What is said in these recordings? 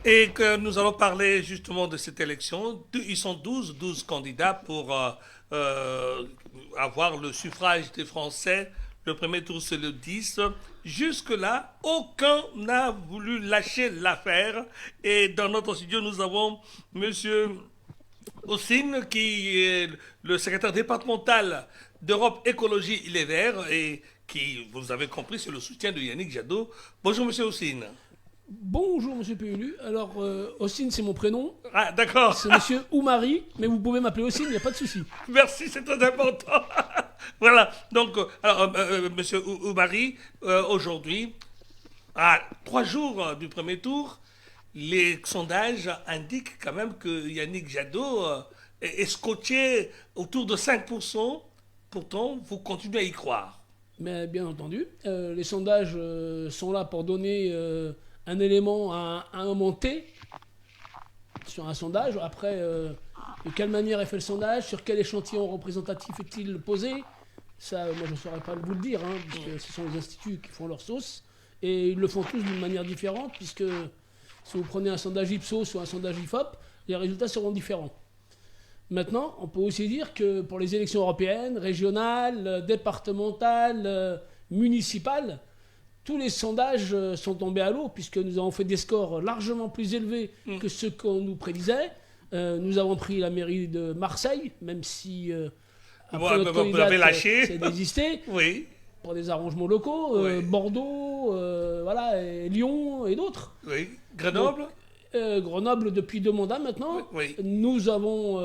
Et que nous allons parler justement de cette élection. Ils sont 12 candidats pour avoir le suffrage des Français. Le premier tour, c'est le 10. Jusque-là, aucun n'a voulu lâcher l'affaire. Et dans notre studio, nous avons Monsieur Ossine, qui est le secrétaire départemental d'Europe Écologie Les Verts et qui, vous avez compris, c'est le soutien de Yannick Jadot. Bonjour, Monsieur Ossine. Bonjour Monsieur PLU. Alors, Ossine, c'est mon prénom. Ah, d'accord. C'est Monsieur Oumari, mais vous pouvez m'appeler Ossine, il n'y a pas de souci. Merci, c'est très important. Voilà. Donc, Monsieur Oumari, aujourd'hui, à 3 jours du premier tour, les sondages indiquent quand même que Yannick Jadot est scotché autour de 5%. Pourtant, vous continuez à y croire. Mais bien entendu, les sondages sont là pour donner un élément à un moment T sur un sondage. Après, de quelle manière est fait le sondage, sur quel échantillon représentatif est-il posé, ça, moi je ne saurais pas vous le dire, hein, puisque ce sont les instituts qui font leur sauce. Et ils le font tous d'une manière différente, puisque si vous prenez un sondage Ipsos ou un sondage IFOP, les résultats seront différents. Maintenant, on peut aussi dire que pour les élections européennes, régionales, départementales, municipales, tous les sondages sont tombés à l'eau, puisque nous avons fait des scores largement plus élevés que ceux qu'on nous prédisait. Nous avons pris la mairie de Marseille, même si après notre Vous l'avez candidate lâché. s'est désistée, Oui, pour des arrangements locaux, Oui. Bordeaux, voilà, et Lyon et d'autres. oui. Grenoble. Donc, Grenoble depuis 2 mandats maintenant. Oui. Nous avons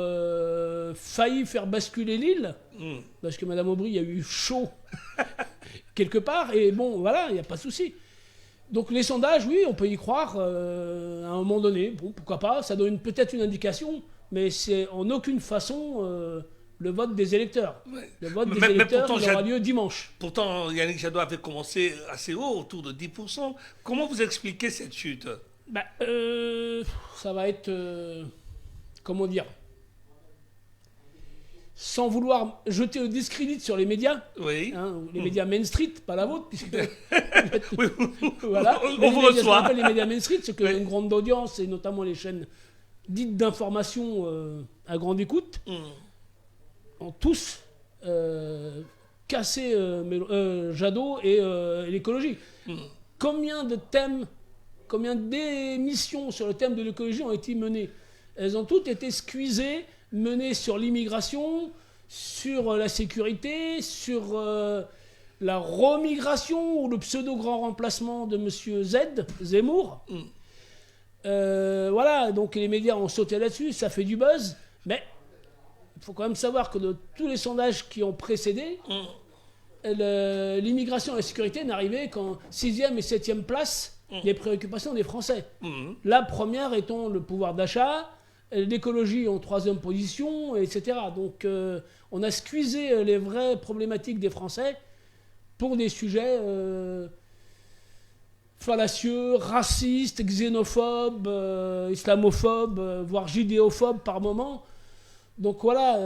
failli faire basculer Lille, Hmm. parce que Madame Aubry a eu chaud quelque part, et bon, voilà, il n'y a pas de souci. Donc les sondages, oui, on peut y croire à un moment donné. Bon, pourquoi pas, ça donne peut-être une indication, mais c'est en aucune façon le vote des électeurs. Ouais. Le vote des Mais électeurs pourtant, il aura lieu dimanche. Pourtant, Yannick Jadot avait commencé assez haut, autour de 10%. Comment vous expliquez cette chute? Bah, ça va être, comment dire, sans vouloir jeter le discrédit sur les médias, Oui. hein, les médias Main Street, pas la vôtre, puisque Oui, voilà, on mais vous les médias, ce qu'on reçoit. appelle les médias Main Street, c'est Oui. une grande audience, et notamment les chaînes dites d'information à grande écoute, Hmm. ont tous cassé Jadot et l'écologie. Hmm. Combien de thèmes, combien d'émissions sur le thème de l'écologie ont été menées? Elles ont toutes été squeezées, menées sur l'immigration, sur la sécurité, sur la remigration ou le pseudo-grand remplacement de Monsieur Zemmour. Voilà, donc les médias ont sauté là-dessus, ça fait du buzz, mais il faut quand même savoir que de tous les sondages qui ont précédé, l'immigration et la sécurité n'arrivaient qu'en 6e et 7e place des préoccupations des Français. La première étant le pouvoir d'achat, l'écologie en 3e position, etc. Donc on a squeezé les vraies problématiques des Français pour des sujets fallacieux, racistes, xénophobes, islamophobes, voire judéophobes par moment. Donc voilà,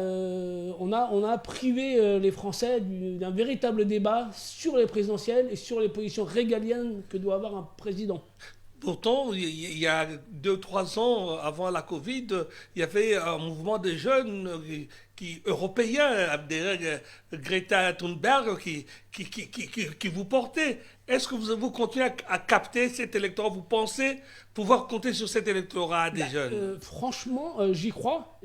on a privé les Français d'un véritable débat sur les présidentielles et sur les positions régaliennes que doit avoir un président. Pourtant, il y a 2, 3 ans, avant la Covid, il y avait un mouvement de jeunes européens, Greta Thunberg, qui vous portait. Est-ce que vous continuez à capter cet électorat? Vous pensez pouvoir compter sur cet électorat des jeunes? Franchement, j'y crois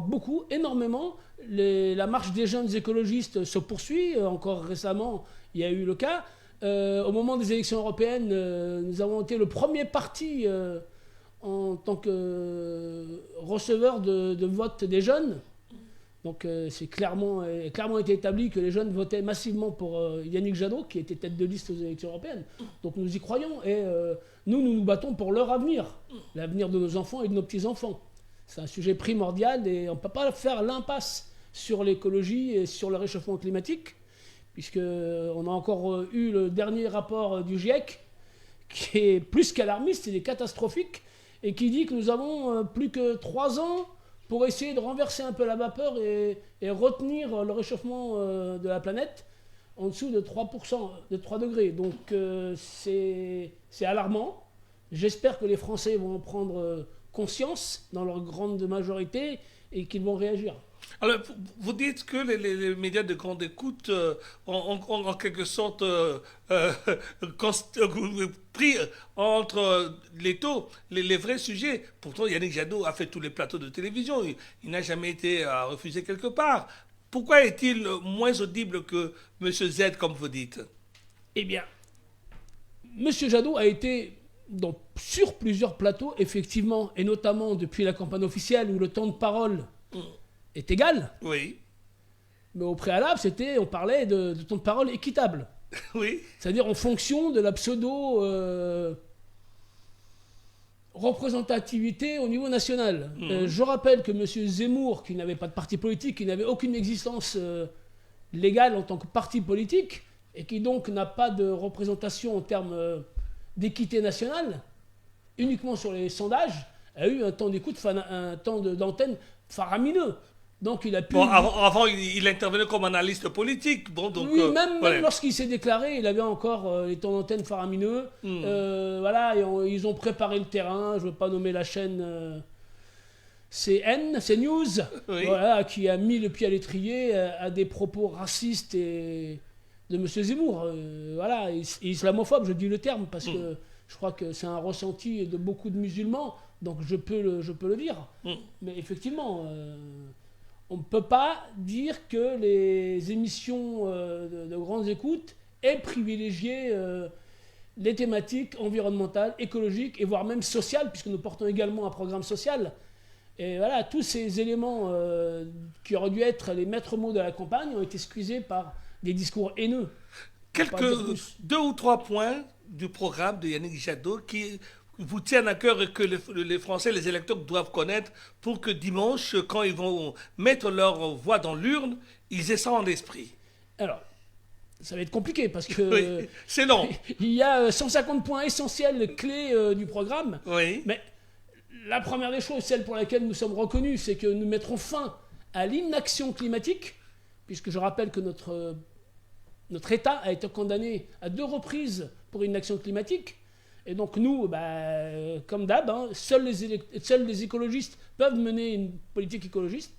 beaucoup, énormément. La marche des jeunes écologistes se poursuit. Encore récemment, il y a eu le cas. Au moment des élections européennes, nous avons été le premier parti en tant que receveur de vote des jeunes. Donc c'est clairement été établi que les jeunes votaient massivement pour Yannick Jadot, qui était tête de liste aux élections européennes. Donc nous y croyons et nous battons pour leur avenir, l'avenir de nos enfants et de nos petits-enfants. C'est un sujet primordial et on ne peut pas faire l'impasse sur l'écologie et sur le réchauffement climatique, puisqu'on a encore eu le dernier rapport du GIEC, qui est plus qu'alarmiste, il est catastrophique, et qui dit que nous avons plus que 3 ans pour essayer de renverser un peu la vapeur et retenir le réchauffement de la planète en dessous de 3%, de 3 degrés. Donc c'est alarmant. J'espère que les Français vont en prendre conscience dans leur grande majorité et qu'ils vont réagir. Alors, vous dites que les médias de grande écoute ont en quelque sorte pris entre les taux les vrais sujets. Pourtant, Yannick Jadot a fait tous les plateaux de télévision. Il n'a jamais été refusé quelque part. Pourquoi est-il moins audible que M. Z, comme vous dites? Eh bien, M. Jadot a été sur plusieurs plateaux, effectivement, et notamment depuis la campagne officielle où le temps de parole est égal. Oui. Mais au préalable, on parlait de temps de parole équitable. Oui. C'est-à-dire en fonction de la pseudo représentativité au niveau national. Je rappelle que M. Zemmour, qui n'avait pas de parti politique, qui n'avait aucune existence légale en tant que parti politique, et qui donc n'a pas de représentation en termes d'équité nationale, uniquement sur les sondages, a eu un temps d'écoute, un temps d'antenne faramineux. Donc il a pu... Bon, avant il intervenait comme analyste politique. Bon, donc, oui, même lorsqu'il s'est déclaré, il avait encore les temps d'antenne faramineux. Voilà, ils ont préparé le terrain. Je ne veux pas nommer la chaîne CNews, oui. Voilà, qui a mis le pied à l'étrier à des propos racistes et de M. Zemmour. Voilà, islamophobe, je dis le terme, parce que je crois que c'est un ressenti de beaucoup de musulmans, donc je peux le dire. Mais effectivement... on ne peut pas dire que les émissions de grandes écoutes aient privilégié les thématiques environnementales, écologiques et voire même sociales, puisque nous portons également un programme social. Et voilà, tous ces éléments qui auraient dû être les maîtres mots de la campagne ont été excusés par des discours haineux. Deux ou trois points du programme de Yannick Jadot qui vous tiennent à cœur et que les Français, les électeurs doivent connaître pour que dimanche, quand ils vont mettre leur voix dans l'urne, ils aient ça en esprit. Alors, ça va être compliqué parce que oui, c'est long. Il y a 150 points essentiels clés du programme. Oui. Mais la première des choses, celle pour laquelle nous sommes reconnus, c'est que nous mettrons fin à l'inaction climatique, puisque je rappelle que notre État a été condamné à 2 reprises pour inaction climatique. Et donc nous, comme d'hab, seuls les écologistes peuvent mener une politique écologiste.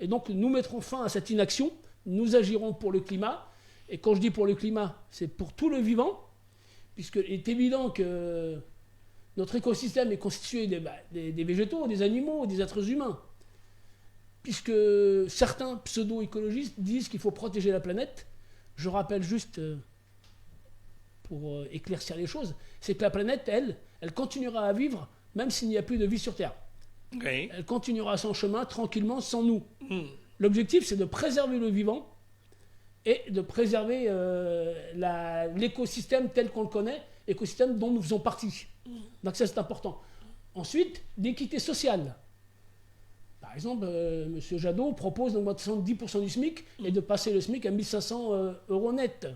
Et donc nous mettrons fin à cette inaction, nous agirons pour le climat. Et quand je dis pour le climat, c'est pour tout le vivant, puisqu'il est évident que notre écosystème est constitué des végétaux, des animaux, des êtres humains. Puisque certains pseudo-écologistes disent qu'il faut protéger la planète. Je rappelle juste... pour éclaircir les choses, c'est que la planète, elle continuera à vivre même s'il n'y a plus de vie sur Terre. Okay. Elle continuera son chemin tranquillement sans nous. L'objectif, c'est de préserver le vivant et de préserver l'écosystème tel qu'on le connaît, écosystème dont nous faisons partie. Donc ça, c'est important. Ensuite, l'équité sociale. Par exemple, M. Jadot propose d'augmenter de 10% du SMIC et de passer le SMIC à 1 500 € net.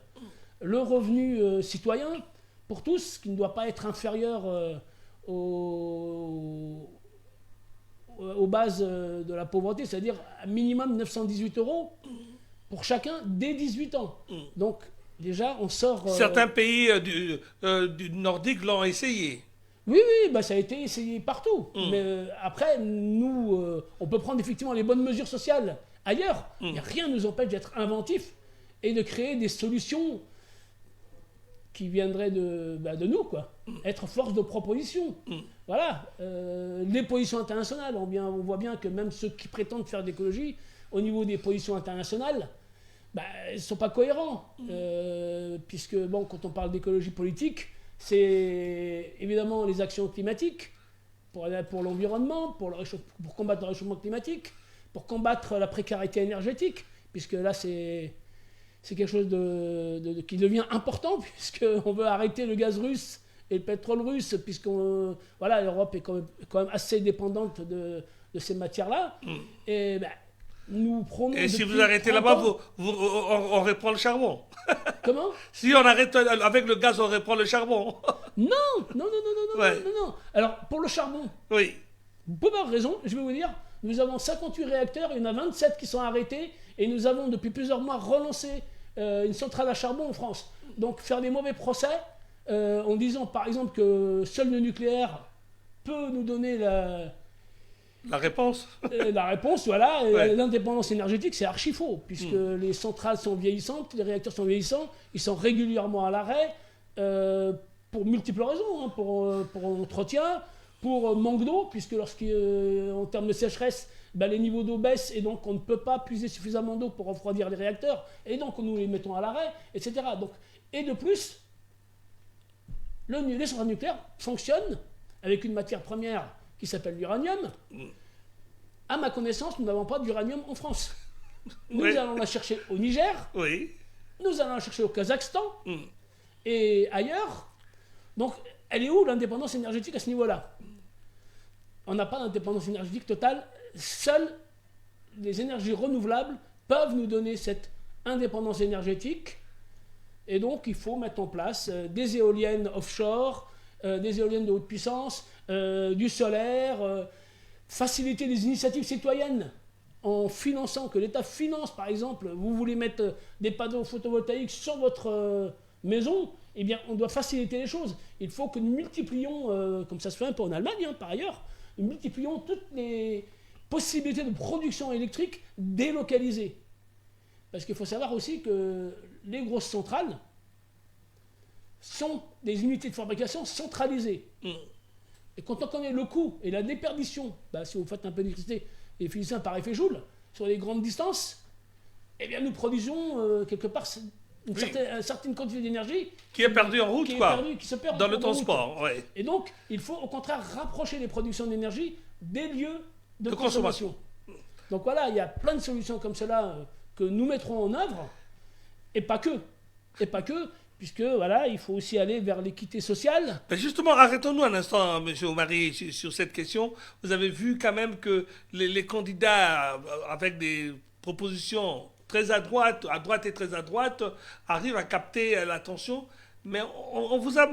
Le revenu citoyen, pour tous, qui ne doit pas être inférieur aux bases de la pauvreté, c'est-à-dire à minimum 918 € pour chacun dès 18 ans. Donc, déjà, on sort... Certains pays du Nordique l'ont essayé. Oui, ça a été essayé partout. Mais après, nous, on peut prendre effectivement les bonnes mesures sociales ailleurs. Mais rien ne nous empêche d'être inventifs et de créer des solutions qui viendraient de nous, quoi. Être force de proposition. Voilà. Les positions internationales, on voit bien que même ceux qui prétendent faire d'écologie, au niveau des positions internationales, ils ne sont pas cohérents. Puisque, quand on parle d'écologie politique, c'est évidemment les actions climatiques, pour l'environnement, pour combattre le réchauffement climatique, pour combattre la précarité énergétique, puisque là, c'est quelque chose qui devient important, puisqu'on veut arrêter le gaz russe et le pétrole russe, l'Europe est quand même assez dépendante de ces matières-là. Et nous prenons... Et si vous arrêtez là-bas, on reprend le charbon. Comment? Si on arrête avec le gaz, on reprend le charbon. Non. Ouais. Non. Alors, pour le charbon, oui. Vous pouvez avoir raison, je vais vous dire, nous avons 58 réacteurs, il y en a 27 qui sont arrêtés, et nous avons depuis plusieurs mois relancé une centrale à charbon en France. Donc faire des mauvais procès, en disant par exemple que seul le nucléaire peut nous donner La réponse. la réponse, voilà, Ouais. l'indépendance énergétique, c'est archi faux, puisque les centrales sont vieillissantes, les réacteurs sont vieillissants, ils sont régulièrement à l'arrêt, pour multiples raisons, hein, pour entretien, pour manque d'eau, puisque en termes de sécheresse, ben, les niveaux d'eau baissent et donc on ne peut pas puiser suffisamment d'eau pour refroidir les réacteurs, et donc nous les mettons à l'arrêt, etc. Donc, et de plus, les centrales nucléaires fonctionnent avec une matière première qui s'appelle l'uranium. À ma connaissance, nous n'avons pas d'uranium en France. Nous Ouais. allons la chercher au Niger, Oui. nous allons la chercher au Kazakhstan Mm. et ailleurs. Donc, elle est où l'indépendance énergétique à ce niveau-là? On n'a pas d'indépendance énergétique totale. Seules les énergies renouvelables peuvent nous donner cette indépendance énergétique. Et donc, il faut mettre en place des éoliennes offshore, des éoliennes de haute puissance, du solaire, faciliter les initiatives citoyennes en finançant, que l'État finance, par exemple, vous voulez mettre des panneaux photovoltaïques sur votre maison, eh bien, on doit faciliter les choses. Il faut que nous multiplions, comme ça se fait un peu en Allemagne, hein, par ailleurs, nous multiplions toutes les possibilités de production électrique délocalisées. Parce qu'il faut savoir aussi que les grosses centrales sont des unités de fabrication centralisées. Et quand on connaît le coût et la déperdition, bah, si vous faites un peu d'électricité et finissez un par effet Joule sur les grandes distances, eh bien nous produisons quelque part une certaine quantité d'énergie Qui est perdu en route, quoi. qui se perd Dans en le cours de transport, route. ouais. Et donc, il faut au contraire rapprocher les productions d'énergie des lieux de consommation. Donc voilà, il y a plein de solutions comme cela que nous mettrons en œuvre, et pas que. Et pas que, puisque voilà, il faut aussi aller vers l'équité sociale. Ben justement, arrêtons-nous un instant, M. Omari, sur cette question. Vous avez vu quand même que les candidats avec des propositions très à droite et très à droite, arrivent à capter l'attention, mais on vous a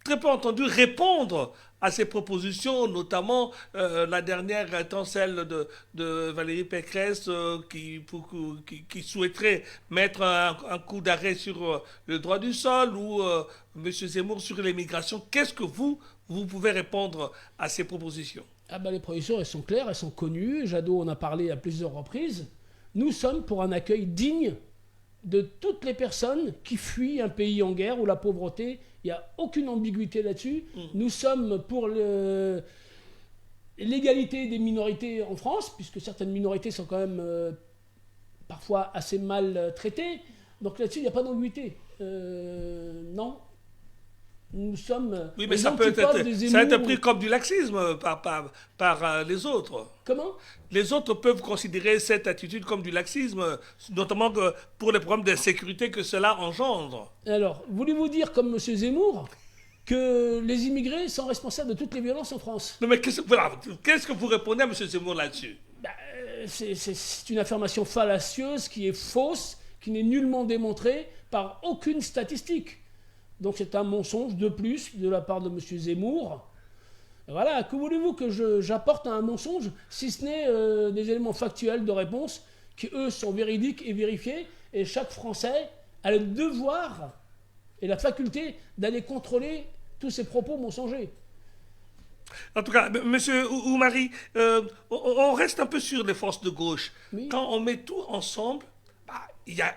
très peu entendu répondre à ces propositions, notamment la dernière étant celle de Valérie Pécresse qui souhaiterait mettre un coup d'arrêt sur le droit du sol ou M. Zemmour sur l'immigration. Qu'est-ce que vous pouvez répondre à ces propositions? Ah ben, les propositions, elles sont claires, elles sont connues. Jadot en a parlé à plusieurs reprises. Nous sommes pour un accueil digne de toutes les personnes qui fuient un pays en guerre ou la pauvreté. Il n'y a aucune ambiguïté là-dessus. Nous sommes pour l'égalité des minorités en France, puisque certaines minorités sont quand même parfois assez mal traitées. Donc là-dessus, il n'y a pas d'ambiguïté. Non. Nous sommes. Oui, mais les ça peut antipodes des être Zemmour. pris comme du laxisme par les autres. Comment? Les autres peuvent considérer cette attitude comme du laxisme, notamment pour les problèmes d'insécurité que cela engendre. Alors, voulez-vous dire, comme M. Zemmour, que les immigrés sont responsables de toutes les violences en France? Non, mais qu'est-ce que vous répondez à M. Zemmour là-dessus? Bah, c'est une affirmation fallacieuse qui est fausse, qui n'est nullement démontrée par aucune statistique. Donc c'est un mensonge de plus de la part de M. Zemmour. Voilà, que voulez-vous que j'apporte à un mensonge, si ce n'est des éléments factuels de réponse qui, eux, sont véridiques et vérifiés, et chaque Français a le devoir et la faculté d'aller contrôler tous ces propos mensongers. En tout cas, Monsieur Oumari, on reste un peu sur les forces de gauche. Oui. Quand on met tout ensemble, il y a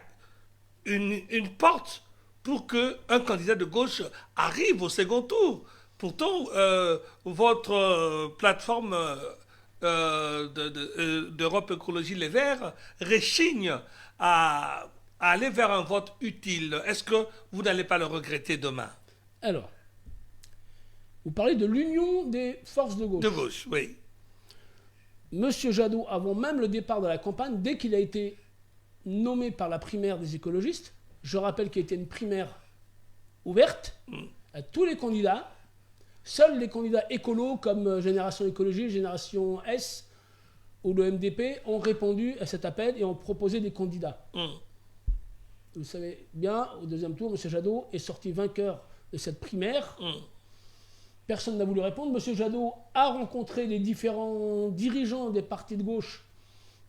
une porte pour qu'un candidat de gauche arrive au second tour. Pourtant, votre plateforme d'Europe Écologie Les Verts réchigne à aller vers un vote utile. Est-ce que vous n'allez pas le regretter demain? Alors, vous parlez de l'union des forces de gauche. De gauche, oui. Monsieur Jadot, avant même le départ de la campagne, dès qu'il a été nommé par la primaire des écologistes, je rappelle qu'il était une primaire ouverte à tous les candidats. Seuls les candidats écolos comme Génération Écologie, Génération S ou le MDP ont répondu à cet appel et ont proposé des candidats. Vous savez bien, au deuxième tour, M. Jadot est sorti vainqueur de cette primaire. Personne n'a voulu répondre. M. Jadot a rencontré les différents dirigeants des partis de gauche,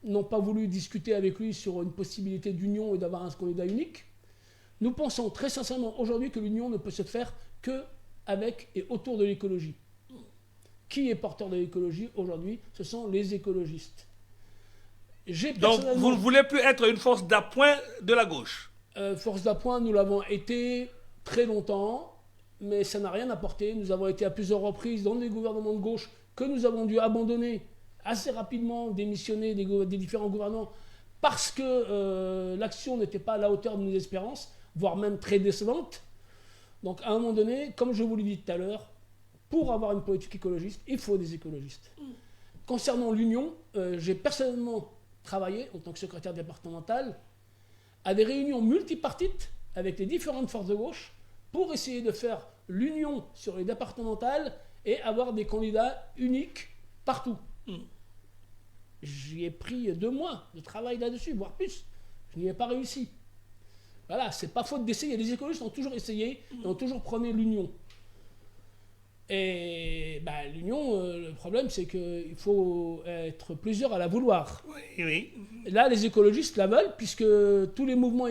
n'ont pas voulu discuter avec lui sur une possibilité d'union et d'avoir un candidat unique. Nous pensons très sincèrement aujourd'hui que l'union ne peut se faire que avec et autour de l'écologie. Qui est porteur de l'écologie aujourd'hui? Ce sont les écologistes. Donc, vous ne voulez plus être une force d'appoint de la gauche? Force d'appoint, nous l'avons été très longtemps, mais ça n'a rien apporté. Nous avons été à plusieurs reprises dans des gouvernements de gauche que nous avons dû abandonner assez rapidement, démissionner des différents gouvernements parce que l'action n'était pas à la hauteur de nos espérances, voire même très décevante. Donc à un moment donné, comme je vous l'ai dit tout à l'heure, pour avoir une politique écologiste, il faut des écologistes. Concernant l'union, j'ai personnellement travaillé en tant que secrétaire départemental à des réunions multipartites avec les différentes forces de gauche pour essayer de faire l'union sur les départementales et avoir des candidats uniques partout. J'y ai pris 2 mois de travail là-dessus, voire plus. Je n'y ai pas réussi. Voilà, c'est pas faute d'essayer. Les écologistes ont toujours essayé et ont toujours prôné l'union. Et l'union, le problème, c'est qu'il faut être plusieurs à la vouloir. Oui, oui. Là, les écologistes la veulent, puisque tous les mouvements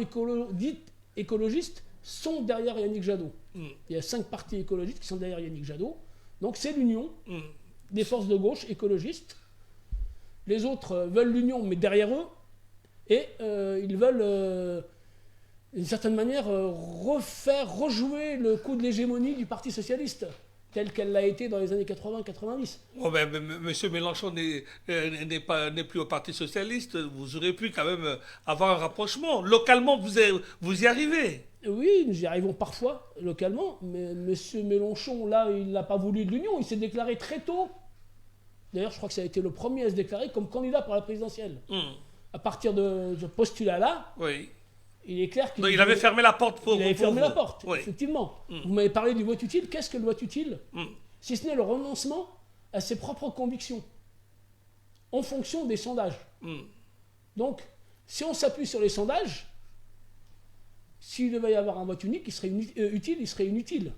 dits écologistes sont derrière Yannick Jadot. Il y a 5 partis écologistes qui sont derrière Yannick Jadot. Donc c'est l'union des forces de gauche écologistes. Les autres veulent l'union, mais derrière eux. Et ils veulent, d'une certaine manière, rejouer le coup de l'hégémonie du Parti socialiste, telle qu'elle l'a été dans les années 80-90. Oh ben, M. Mélenchon n'est plus au Parti socialiste. Vous aurez pu quand même avoir un rapprochement. Localement, vous y arrivez. Oui, nous y arrivons parfois, localement. Mais M. Mélenchon, là, il n'a pas voulu de l'union. Il s'est déclaré très tôt. D'ailleurs, je crois que ça a été le premier à se déclarer comme candidat pour la présidentielle. À partir de ce postulat-là, oui. Il est clair qu'il... Il avait fermé la porte pour... Il avait fermé la porte, oui. Effectivement. Vous m'avez parlé du vote utile. Qu'est-ce que le vote utile? Si ce n'est le renoncement à ses propres convictions, en fonction des sondages. Donc, si on s'appuie sur les sondages, s'il devait y avoir un vote unique, il serait utile, il serait inutile.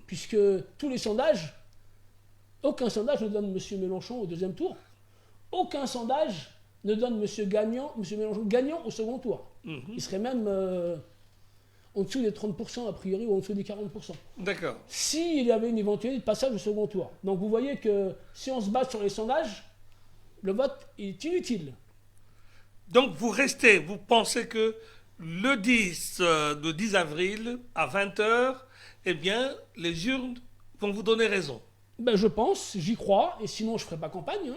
Puisque tous les sondages, aucun sondage ne donne M. Mélenchon au deuxième tour. Aucun sondage ne donne M. Mélenchon gagnant au second tour. Il serait même en dessous des 30%, a priori, ou en dessous des 40%. D'accord. S'il y avait une éventualité de passage au second tour. Donc vous voyez que si on se base sur les sondages, le vote est inutile. Donc vous pensez que le 10 avril, à 20h, eh bien, les urnes vont vous donner raison? Je pense, j'y crois, et sinon je ne ferai pas campagne.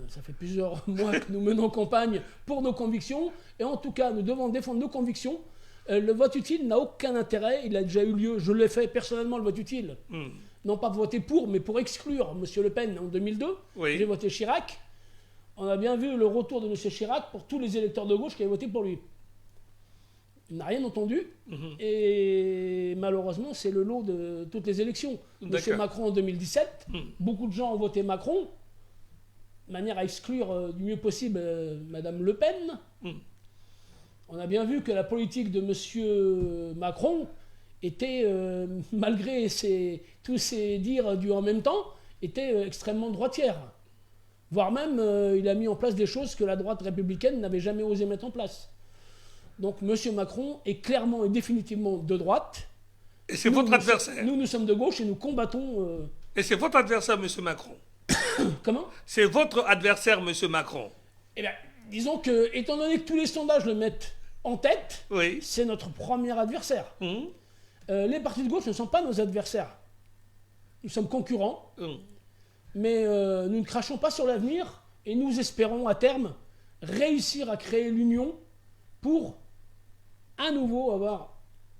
Ça fait plusieurs mois que nous menons campagne pour nos convictions, et en tout cas, nous devons défendre nos convictions. Le vote utile n'a aucun intérêt, il a déjà eu lieu, je l'ai fait personnellement, le vote utile. Non pas pour voter pour, mais pour exclure M. Le Pen en 2002. Oui. J'ai voté Chirac. On a bien vu le retour de M. Chirac pour tous les électeurs de gauche qui avaient voté pour lui. Il n'a rien entendu, et malheureusement, c'est le lot de toutes les élections. M. Macron en 2017, beaucoup de gens ont voté Macron, de manière à exclure du mieux possible Mme Le Pen. On a bien vu que la politique de M. Macron était, malgré tous ses dires du en même temps, était extrêmement droitière. Voire même, il a mis en place des choses que la droite républicaine n'avait jamais osé mettre en place. Donc M. Macron est clairement et définitivement de droite. Et c'est votre adversaire? Nous sommes de gauche et nous combattons... Et c'est votre adversaire, M. Macron? Comment? C'est votre adversaire, M. Macron? Eh bien, disons que, étant donné que tous les sondages le mettent en tête, oui. C'est notre premier adversaire. Les partis de gauche ne sont pas nos adversaires. Nous sommes concurrents, mais nous ne crachons pas sur l'avenir et nous espérons à terme réussir à créer l'union pour à nouveau avoir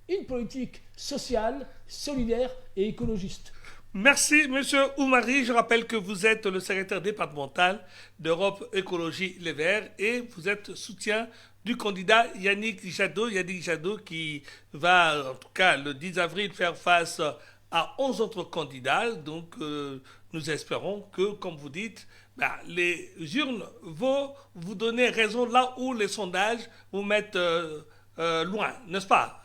une politique sociale, solidaire et écologiste. Merci, Monsieur Oumari. Je rappelle que vous êtes le secrétaire départemental d'Europe Écologie Les Verts et vous êtes soutien du candidat Yannick Jadot. Yannick Jadot qui va, en tout cas, le 10 avril, faire face à 11 autres candidats. Donc, nous espérons que, comme vous dites, les urnes vont vous donner raison là où les sondages vous mettent loin, n'est-ce pas?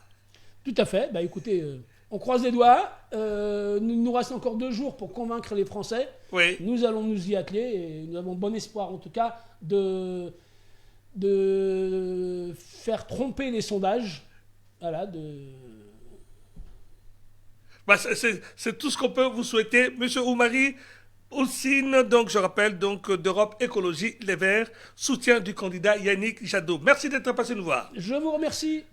Tout à fait. Écoutez, on croise les doigts. Nous reste encore 2 jours pour convaincre les Français. Oui. Nous allons nous y atteler et nous avons bon espoir, en tout cas, de faire tromper les sondages voilà, Bah, c'est tout ce qu'on peut vous souhaiter. Monsieur Oumari Houssine, donc je rappelle, donc d'Europe Écologie Les Verts, soutien du candidat Yannick Jadot. Merci d'être passé nous voir. Je vous remercie.